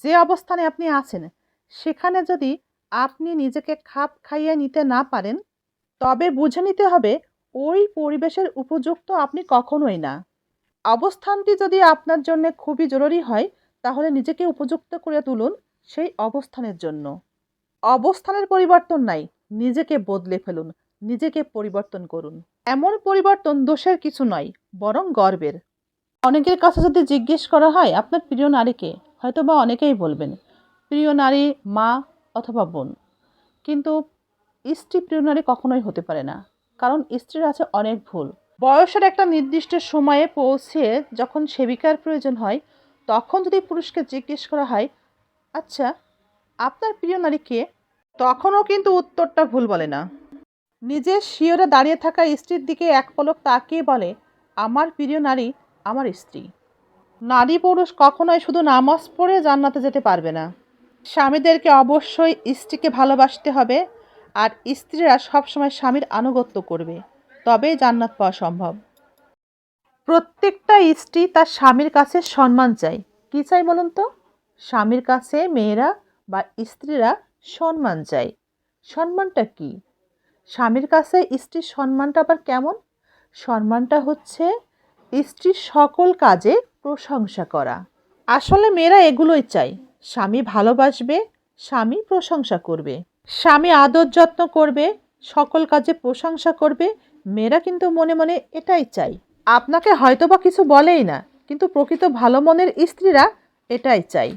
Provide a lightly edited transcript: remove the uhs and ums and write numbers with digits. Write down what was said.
যে অবস্থানে আপনি আছেন সেখানে যদি আপনি নিজেকে খাপ খাইয়ে নিতে না পারেন, তবে বুঝে নিতে হবে ওই পরিবেশের উপযুক্ত আপনি কখনোই না। অবস্থানটি যদি আপনার জন্য খুবই জরুরি হয়, তাহলে নিজেকে উপযুক্ত করে তুলুন সেই অবস্থানের জন্য। অবস্থানের পরিবর্তন নাই, নিজেকে বদলে ফেলুন, নিজেকে পরিবর্তন করুন। এমন পরিবর্তন দোষের কিছু নয়, বরং গর্বের। অনেকের কাছে যদি জিজ্ঞেস করা হয় আপনার প্রিয় নারীকে, হয়তোবা অনেকেই বলবেন প্রিয় নারী মা অথবা বোন। কিন্তু স্ত্রী প্রিয় নারী কখনোই হতে পারে না, কারণ স্ত্রীর আছে অনেক ভুল। বয়সের একটা নির্দিষ্ট সময়ে পৌঁছে যখন সেবিকার প্রয়োজন হয়, তখন যদি পুরুষকে জিজ্ঞেস করা হয় আচ্ছা আপনার প্রিয় নারী কে, তখনও কিন্তু উত্তরটা ভুল বলে না। নিজের শিয়রে দাঁড়িয়ে থাকা স্ত্রীর দিকে এক পলক তাকিয়ে বলে আমার প্রিয় নারী আমার স্ত্রী। নারী পুরুষ কখনোই শুধু নামাজ পড়ে জান্নাতে যেতে পারবে না। স্বামীদেরকে অবশ্যই স্ত্রীকে ভালোবাসতে হবে, আর স্ত্রীরা সবসময় স্বামীর আনুগত্য করবে, তবেই জান্নাত পাওয়া সম্ভব। প্রত্যেকটা স্ত্রী তার স্বামীর কাছে সম্মান চায়। কি চাই বলুন তো? স্বামীর কাছে মেয়েরা বা স্ত্রীরা সম্মান চায়। সম্মানটা কি? স্বামীর কাছে স্ত্রীর সম্মানটা আবার কেমন? সম্মানটা হচ্ছে স্ত্রীর সকল কাজে প্রশংসা করা। আসলে মেয়েরা এগুলোই চায়। স্বামী ভালোবাসবে, স্বামী প্রশংসা করবে, স্বামী আদর যত্ন করবে, সকল কাজে প্রশংসা করবে। মেয়েরা কিন্তু মনে মনে এটাই চায়। আপনাকে হয়তোবা কিছু বলেই না, কিন্তু প্রকৃত ভালো মনের স্ত্রীরা এটাই চায়।